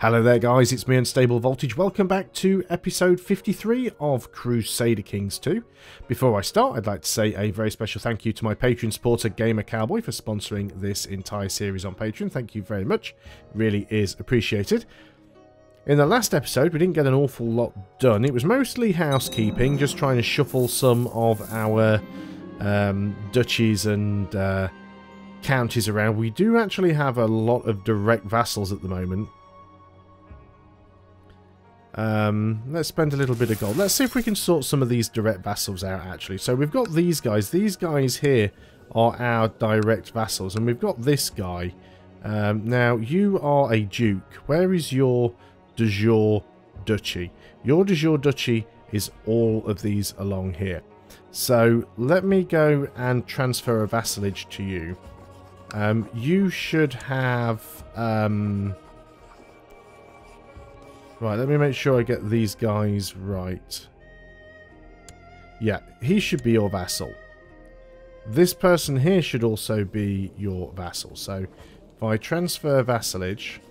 Hello there guys, it's me Unstable Voltage. Welcome back to episode 53 of Crusader Kings 2. Before I start, I'd like to say a very special thank you to my Patreon supporter Gamer Cowboy for sponsoring this entire series on Patreon. Thank you very much, really is appreciated. In the last episode we didn't get an awful lot done. It was mostly housekeeping, just trying to shuffle some of our duchies and counties around. We do actually have a lot of direct vassals at the moment. Let's spend a little bit of gold. Let's see if we can sort some of these direct vassals out, actually. So we've got these guys. These guys here are our direct vassals. And we've got this guy. Now, you are a duke. Where is your de jure duchy? Your de jure duchy is all of these along here. So let me go and transfer a vassalage to you. You should have... Right, let me make sure I get these guys right. Yeah, he should be your vassal. This person here should also be your vassal. So, if I transfer vassalage...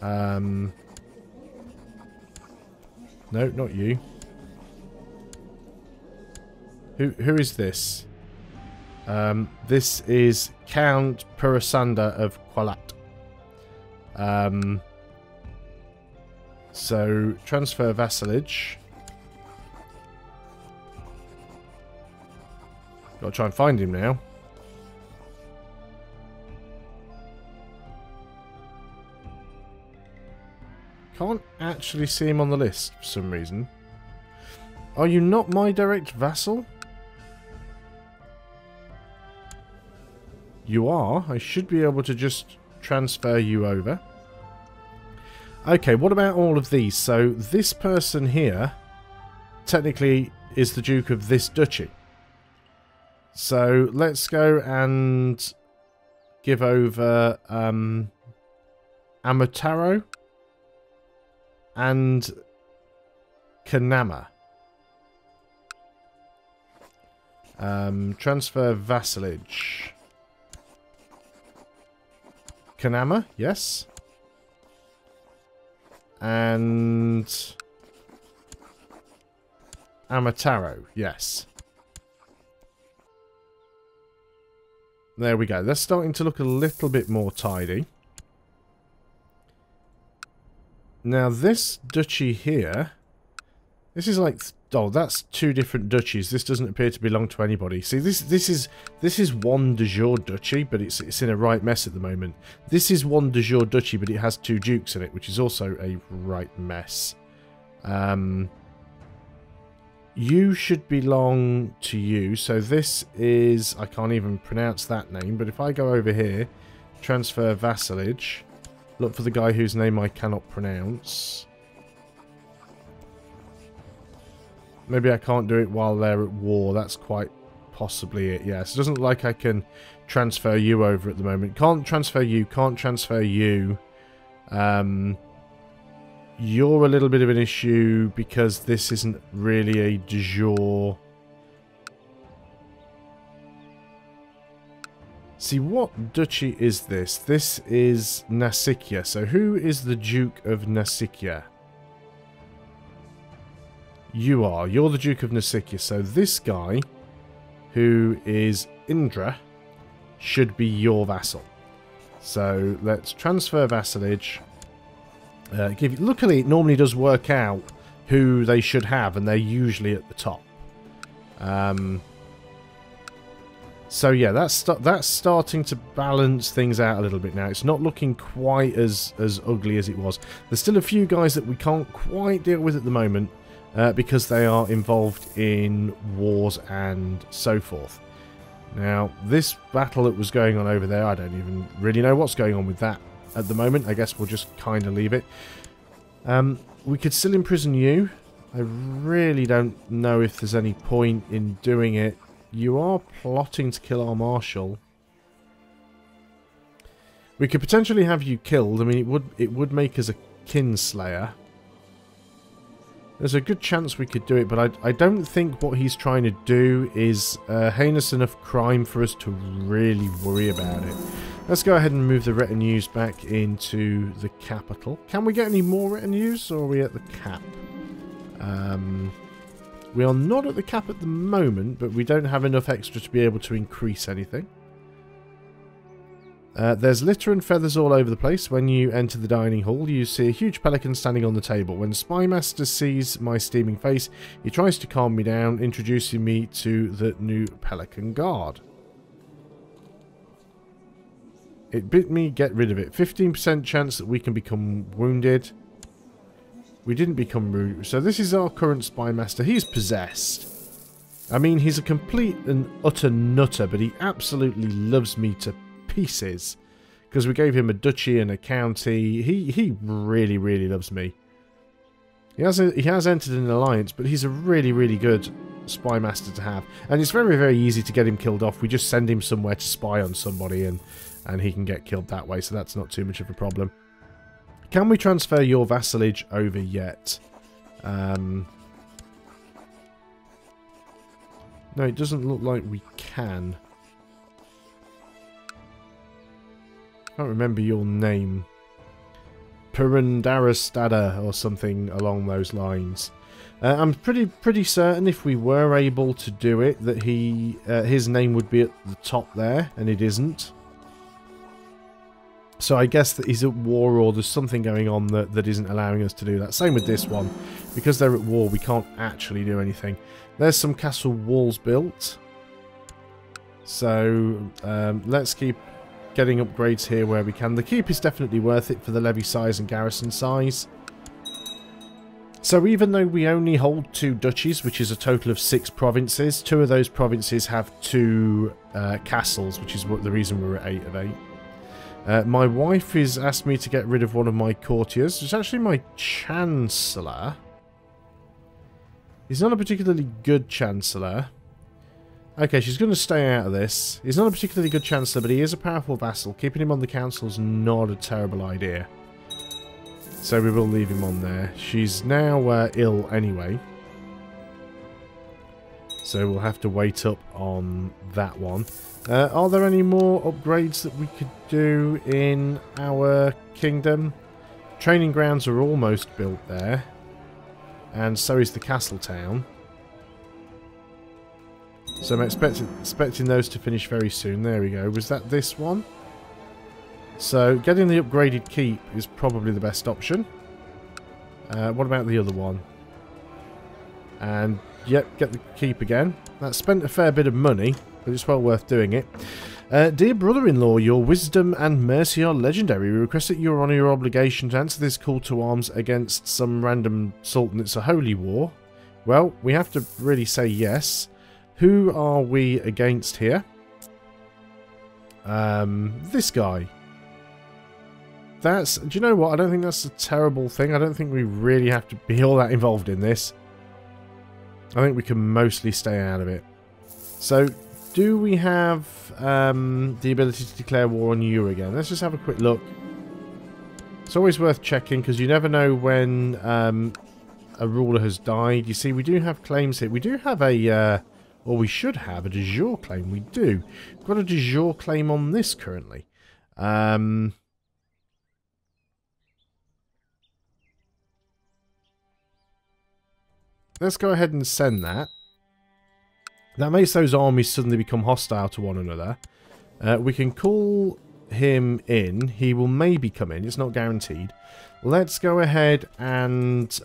no, not you. Who is this? This is Count Purasanda of Palit. So, transfer vassalage. Gotta try and find him now. Can't actually see him on the list for some reason. Are you not my direct vassal? You are. I should be able to just transfer you over. Okay, what about all of these? So this person here technically is the Duke of this duchy. So let's go and give over Amotaro and Kanama. Transfer vassalage. Kanama, yes. And Amotaro, yes. There we go. That's starting to look a little bit more tidy. Now this duchy here, this is like, oh, that's two different duchies. This doesn't appear to belong to anybody. See, this is one de jure duchy, but it's in a right mess at the moment. This is one de jure duchy, but it has two dukes in it, which is also a right mess. You should belong to you. So this is, I can't even pronounce that name, but if I go over here, transfer vassalage, look for the guy whose name I cannot pronounce. Maybe I can't do it while they're at war. That's quite possibly it. Yes, it doesn't look like I can transfer you over at the moment. Can't transfer you. Can't transfer you. You're a little bit of an issue because this isn't really a de jure. See, what duchy is this? This is Nasikia. So who is the Duke of Nasikia? You are. You're the Duke of Nasikia. So this guy, who is Indra, should be your vassal. So let's transfer vassalage. Luckily, it normally does work out who they should have, and they're usually at the top. So yeah, that's starting to balance things out a little bit now. It's not looking quite as ugly as it was. There's still a few guys that we can't quite deal with at the moment. Because they are involved in wars and so forth. Now, this battle that was going on over there, I don't even really know what's going on with that at the moment. I guess we'll just kind of leave it. We could still imprison you. I really don't know if there's any point in doing it. You are plotting to kill our marshal. We could potentially have you killed. I mean, it would make us a kinslayer. There's a good chance we could do it, but I don't think what he's trying to do is heinous enough crime for us to really worry about it. Let's go ahead and move the retinues back into the capital. Can we get any more retinues, or are we at the cap? We are not at the cap at the moment, but we don't have enough extra to be able to increase anything. There's litter and feathers all over the place. When you enter the dining hall, you see a huge pelican standing on the table. When Spymaster sees my steaming face, he tries to calm me down, introducing me to the new pelican guard. It bit me, get rid of it. 15% chance that we can become wounded. We didn't become rude. So this is our current Spymaster. He's possessed. I mean, he's a complete and utter nutter, but he absolutely loves me to pieces. Because we gave him a duchy and a county. He really, really loves me. He has entered an alliance, but he's a really, really good Spymaster to have. And it's very, very easy to get him killed off. We just send him somewhere to spy on somebody and he can get killed that way, so that's not too much of a problem. Can we transfer your vassalage over yet? No, it doesn't look like we can. I can't remember your name. Purandarastada or something along those lines. I'm pretty certain if we were able to do it that his name would be at the top there, and it isn't. So I guess that he's at war, or there's something going on that isn't allowing us to do that. Same with this one. Because they're at war, we can't actually do anything. There's some castle walls built. So let's keep getting upgrades here where we can. The keep is definitely worth it for the levy size and garrison size. So even though we only hold 2 duchies, which is a total of 6 provinces, 2 of those provinces have 2 castles, which is the reason we're at 8 of 8. My wife has asked me to get rid of one of my courtiers. It's actually my chancellor. He's not a particularly good chancellor. Okay, she's going to stay out of this. He's not a particularly good chancellor, but he is a powerful vassal. Keeping him on the council is not a terrible idea. So we will leave him on there. She's now ill anyway. So we'll have to wait up on that one. Are there any more upgrades that we could do in our kingdom? Training grounds are almost built there. And so is the castle town. So I'm expecting those to finish very soon. There we go. Was that this one? So getting the upgraded keep is probably the best option. What about the other one? And yep, get the keep again. That spent a fair bit of money, but it's well worth doing it. Dear brother-in-law, your wisdom and mercy are legendary. We request that you honour your obligation to answer this call to arms against some random sultan. It's a holy war. Well, we have to really say yes. Who are we against here? This guy. Do you know what? I don't think that's a terrible thing. I don't think we really have to be all that involved in this. I think we can mostly stay out of it. So, do we have the ability to declare war on you again? Let's just have a quick look. It's always worth checking because you never know when a ruler has died. You see, we do have claims here. We do have a, or we should have a de jure claim. We do. We've got a de jure claim on this currently. Let's go ahead and send that. That makes those armies suddenly become hostile to one another. We can call him in. He will maybe come in. It's not guaranteed. Let's go ahead and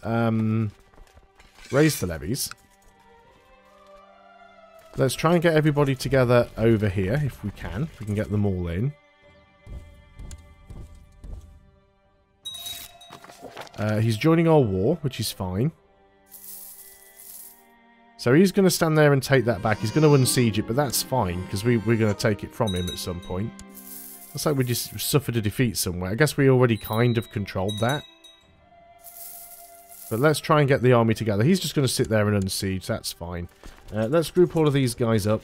raise the levies. Let's try and get everybody together over here if we can. If we can get them all in. He's joining our war, which is fine. So he's going to stand there and take that back. He's going to unsiege it, but that's fine, because we're going to take it from him at some point. Looks like we just suffered a defeat somewhere. I guess we already kind of controlled that. But let's try and get the army together. He's just going to sit there and unsiege. That's fine. Let's group all of these guys up.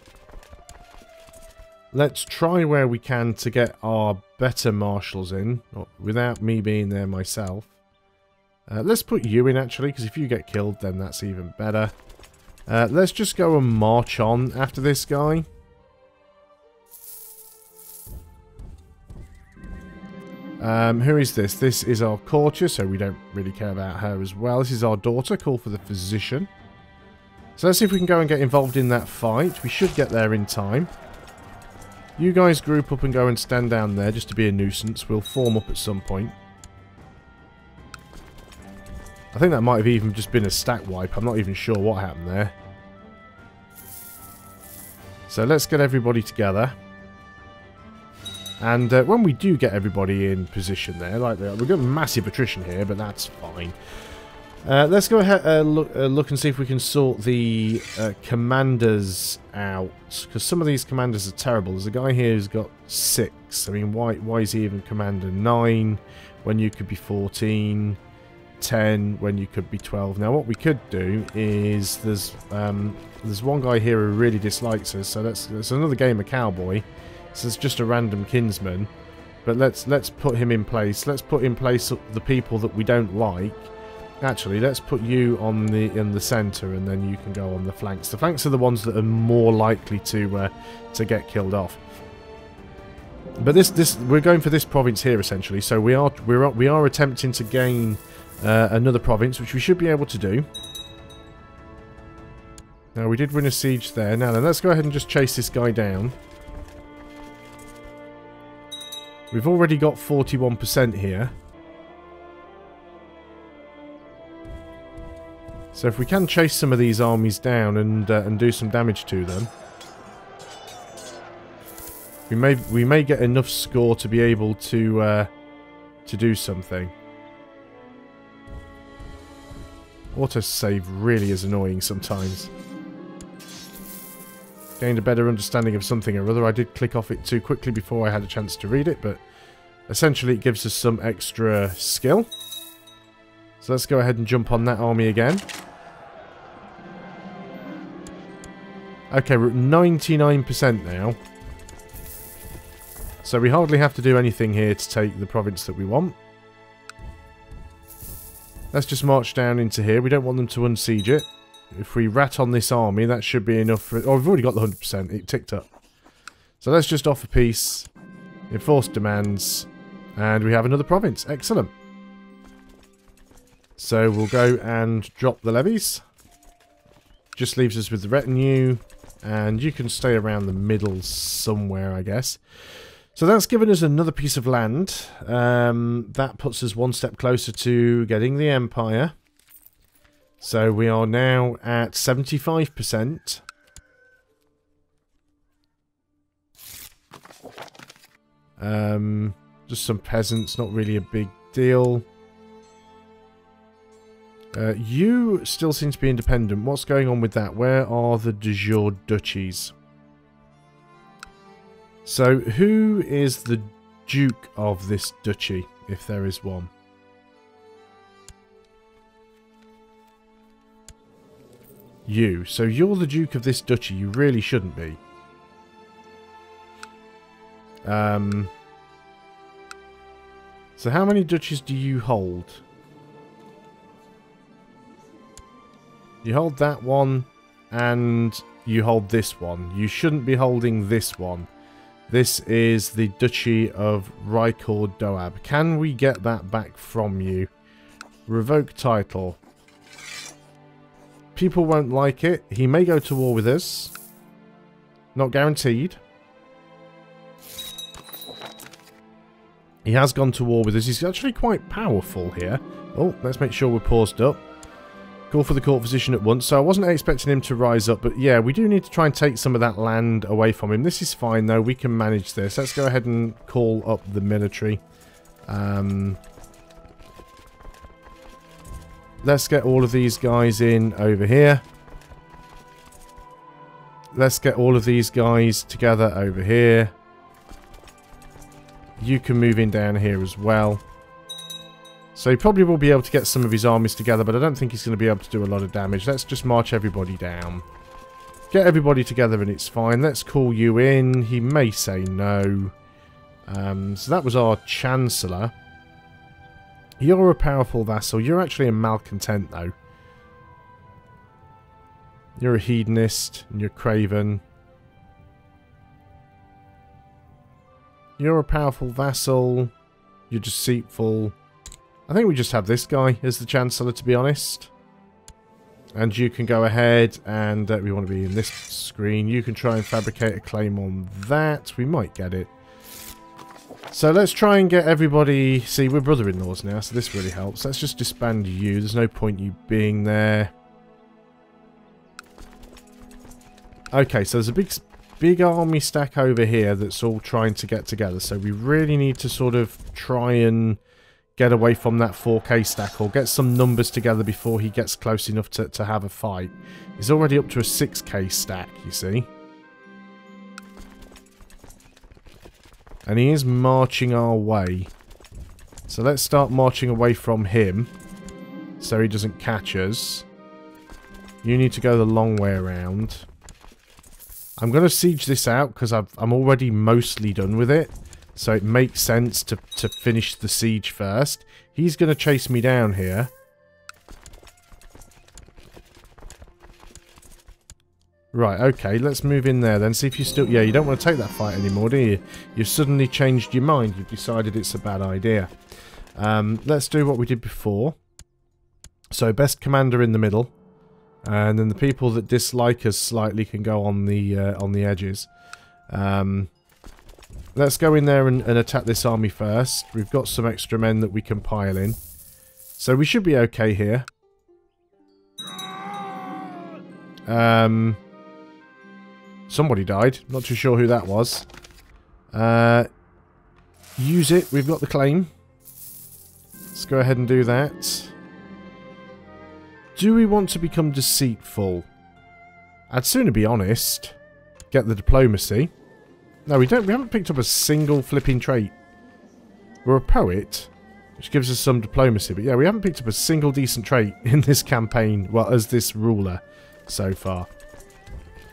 Let's try where we can to get our better marshals in, without me being there myself. Let's put you in, actually, because if you get killed, then that's even better. Let's just go and march on after this guy. Who is this? This is our courtier, so we don't really care about her as well. This is our daughter. Call for the physician. So let's see if we can go and get involved in that fight. We should get there in time. You guys group up and go and stand down there just to be a nuisance. We'll form up at some point. I think that might have even just been a stack wipe. I'm not even sure what happened there. So let's get everybody together. And when we do get everybody in position there, like we've got massive attrition here, but that's fine. Let's go ahead look and see if we can sort the commanders out, because some of these commanders are terrible. There's a guy here who's got 6. I mean, why is he even commander? 9 when you could be 14, 10 when you could be 12. Now, what we could do is there's one guy here who really dislikes us, so that's another game of cowboy. So it's just a random kinsman, but let's put him in place. Let's put in place the people that we don't like. Actually, let's put you in the centre, and then you can go on the flanks. The flanks are the ones that are more likely to get killed off. But we're going for this province here essentially. So we are attempting to gain another province, which we should be able to do. Now we did win a siege there. Now then, let's go ahead and just chase this guy down. We've already got 41% here. So if we can chase some of these armies down and do some damage to them, we may get enough score to be able to do something. Autosave really is annoying sometimes. Gained a better understanding of something or other. I did click off it too quickly before I had a chance to read it, but essentially it gives us some extra skill. So let's go ahead and jump on that army again. Okay, we're at 99% now. So we hardly have to do anything here to take the province that we want. Let's just march down into here. We don't want them to unsiege it. If we rat on this army, that should be enough for... Oh, we've already got the 100%. It ticked up. So let's just offer peace, enforce demands, and we have another province. Excellent. So we'll go and drop the levies. Just leaves us with the retinue, and you can stay around the middle somewhere, I guess. So that's given us another piece of land. That puts us one step closer to getting the empire. So we are now at 75%. Just some peasants, not really a big deal. You still seem to be independent. What's going on with that? Where are the de jure duchies? So who is the duke of this duchy, if there is one? You. So you're the duke of this duchy. You really shouldn't be. So how many duchies do you hold? You hold that one, and you hold this one. You shouldn't be holding this one. This is the Duchy of Riing. Can we get that back from you? Revoke title. People won't like it. He may go to war with us. Not guaranteed. He has gone to war with us. He's actually quite powerful here. Oh, let's make sure we're paused up. Call for the court physician at once. So I wasn't expecting him to rise up, but yeah, we do need to try and take some of that land away from him. This is fine, though. We can manage this. Let's go ahead and call up the military. Let's get all of these guys in over here. Let's get all of these guys together over here. You can move in down here as well. So he probably will be able to get some of his armies together, but I don't think he's going to be able to do a lot of damage. Let's just march everybody down. Get everybody together and it's fine. Let's call you in. He may say no. So that was our Chancellor. You're a powerful vassal. You're actually a malcontent, though. You're a hedonist and you're craven. You're a powerful vassal. You're deceitful. I think we just have this guy as the Chancellor, to be honest. And you can go ahead and we want to be in this screen. You can try and fabricate a claim on that. We might get it. So let's try and get everybody... See, we're brother-in-laws now, so this really helps. Let's just disband you. There's no point you being there. Okay, so there's a big army stack over here that's all trying to get together. So we really need to sort of try and get away from that 4K stack or get some numbers together before he gets close enough to have a fight. He's already up to a 6K stack, you see. And he is marching our way. So let's start marching away from him so he doesn't catch us. You need to go the long way around. I'm going to siege this out because I'm already mostly done with it. So it makes sense to finish the siege first. He's going to chase me down here. Right, okay, let's move in there then. See if you still... Yeah, you don't want to take that fight anymore, do you? You've suddenly changed your mind. You've decided it's a bad idea. Let's do what we did before. So, best commander in the middle. And then the people that dislike us slightly can go on the edges. Let's go in there and attack this army first. We've got some extra men that we can pile in. So we should be okay here. Somebody died. Not too sure who that was. Use it. We've got the claim. Let's go ahead and do that. Do we want to become deceitful? I'd sooner be honest. Get the diplomacy. No, we don't. We haven't picked up a single flipping trait. We're a poet, which gives us some diplomacy. But yeah, we haven't picked up a single decent trait in this campaign. Well, as this ruler so far.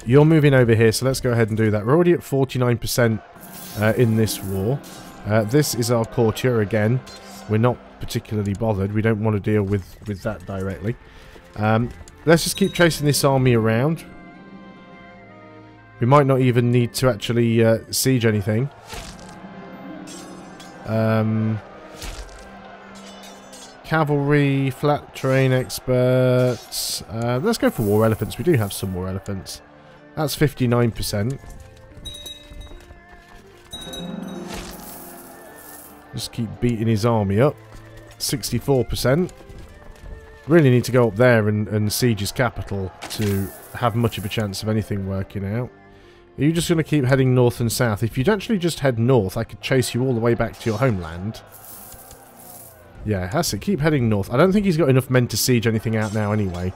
You're moving over here, so let's go ahead and do that. We're already at 49% in this war. This is our courtier again. We're not particularly bothered. We don't want to deal with that directly. Let's just keep chasing this army around. We might not even need to actually siege anything. Cavalry, flat terrain experts. Let's go for war elephants. We do have some war elephants. That's 59%. Just keep beating his army up. 64%. Really need to go up there and siege his capital to have much of a chance of anything working out. Are you just going to keep heading north and south? If you'd actually just head north, I could chase you all the way back to your homeland. Yeah, that's it. Keep heading north. I don't think he's got enough men to siege anything out now anyway.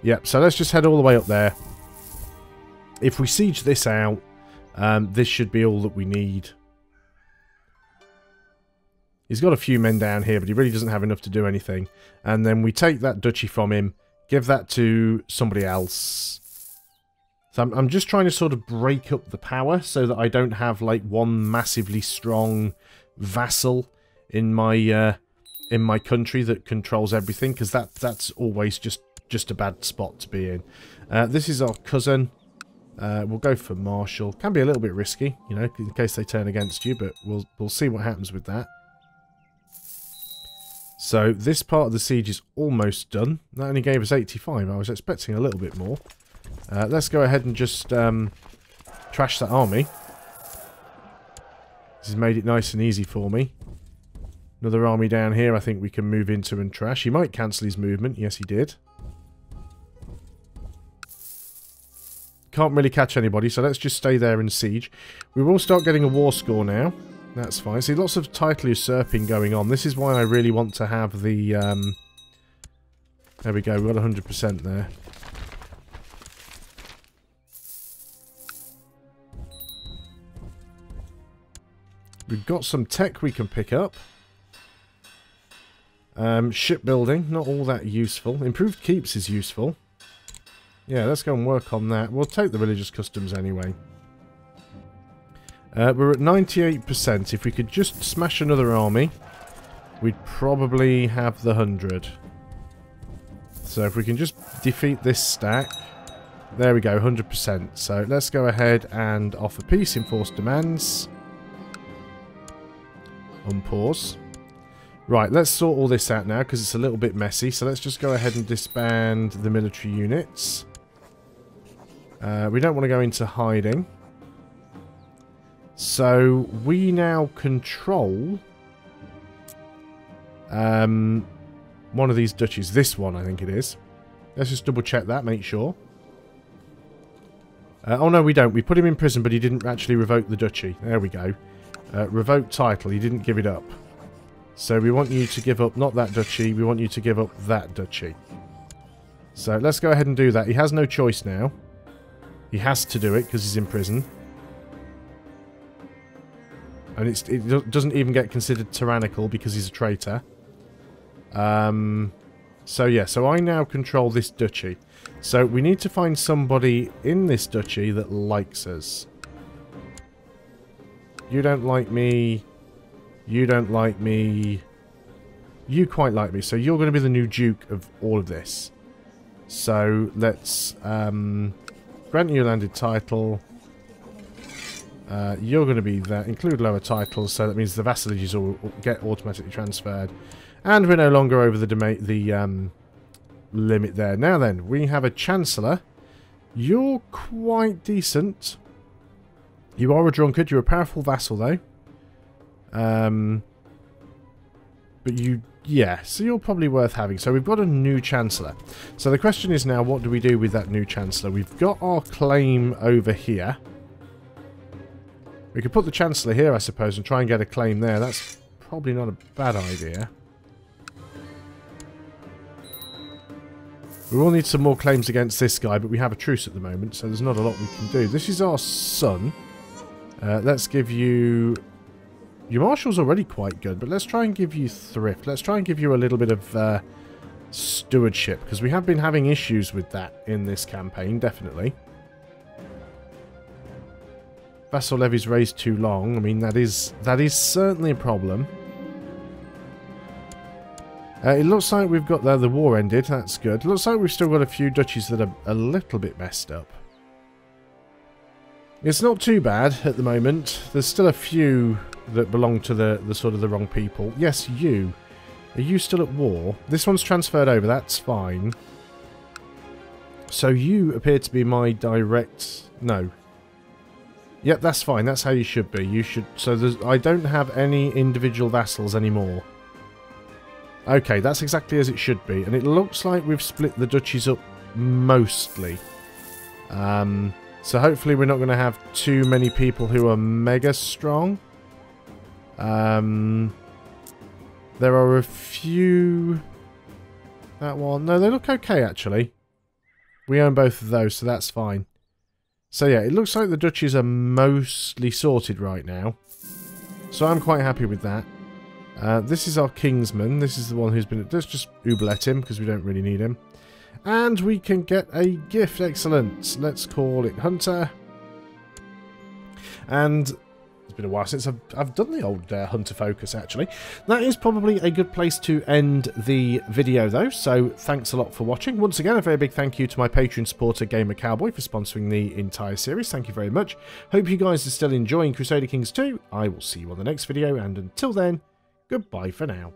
Yep, so let's just head all the way up there. If we siege this out, this should be all that we need. He's got a few men down here, but he really doesn't have enough to do anything. And then we take that duchy from him, give that to somebody else. So I'm just trying to sort of break up the power so that I don't have like one massively strong vassal in my country that controls everything, because that's always just a bad spot to be in. This is our cousin. We'll go for Marshal. Can be a little bit risky, you know, in case they turn against you, but we'll see what happens with that. So this part of the siege is almost done. That only gave us 85. I was expecting a little bit more. Let's go ahead and just trash that army. This has made it nice and easy for me. Another army down here I think we can move into and trash. He might cancel his movement. Yes, he did. Can't really catch anybody, so let's just stay there and siege. We will start getting a war score now. That's fine. See, lots of title usurping going on. This is why I really want to have the... There we go, we've got 100% there. We've got some tech we can pick up. Shipbuilding, not all that useful. Improved keeps is useful. Yeah, let's go and work on that. We'll take the religious customs anyway. We're at 98%. If we could just smash another army, we'd probably have the 100. So if we can just defeat this stack, there we go, 100%. So let's go ahead and offer peace, enforce demands. Unpause. Right, let's sort all this out now because it's a little bit messy. So let's just go ahead and disband the military units. We don't want to go into hiding. So we now control one of these duchies. This one, I think it is. Let's just double check that, make sure. Oh no, we don't. We put him in prison, but he didn't actually revoke the duchy. There we go. Revoke title. He didn't give it up. So we want you to give up not that duchy. We want you to give up that duchy. So let's go ahead and do that. He has no choice now. He has to do it because he's in prison. And it doesn't even get considered tyrannical because he's a traitor. So yeah, so I now control this duchy. So we need to find somebody in this duchy that likes us. You don't like me. You don't like me. You quite like me. So you're going to be the new duke of all of this. So let's grant you a landed title. You're going to be there. Include lower titles. So that means the vassalages will get automatically transferred. And we're no longer over the limit there. Now then, we have a chancellor. You're quite decent. You are a drunkard. You're a powerful vassal, though. But you... Yeah, so you're probably worth having. So we've got a new Chancellor. So the question is now, what do we do with that new Chancellor? We've got our claim over here. We could put the Chancellor here, I suppose, and try and get a claim there. That's probably not a bad idea. We will need some more claims against this guy, but we have a truce at the moment, so there's not a lot we can do. This is our son. Let's give you... Your marshal's already quite good, but let's try and give you thrift. Let's try and give you a little bit of stewardship, because we have been having issues with that in this campaign, definitely. Vassal levies raised too long. I mean, that is certainly a problem. It looks like we've got the war ended. That's good. Looks like we've still got a few duchies that are a little bit messed up. It's not too bad at the moment. There's still a few that belong to the sort of the wrong people. Yes, you. Are you still at war? This one's transferred over. That's fine. So you appear to be my direct... No. Yep, that's fine. That's how you should be. You should... So I don't have any individual vassals anymore. Okay, that's exactly as it should be. And it looks like we've split the duchies up mostly. So hopefully we're not going to have too many people who are mega strong. There are a few... That one... No, they look okay, actually. We own both of those, so that's fine. So yeah, it looks like the duchies are mostly sorted right now. So I'm quite happy with that. This is our Kingsman. This is the one who's been... Let's just Uberlet him, because we don't really need him. And we can get a gift. Excellent. Let's call it Hunter. And... It's been a while since I've done the old Hunter Focus, actually. That is probably a good place to end the video, though. So, thanks a lot for watching. Once again, a very big thank you to my Patreon supporter, Gamer Cowboy, for sponsoring the entire series. Thank you very much. Hope you guys are still enjoying Crusader Kings 2. I will see you on the next video, and until then, goodbye for now.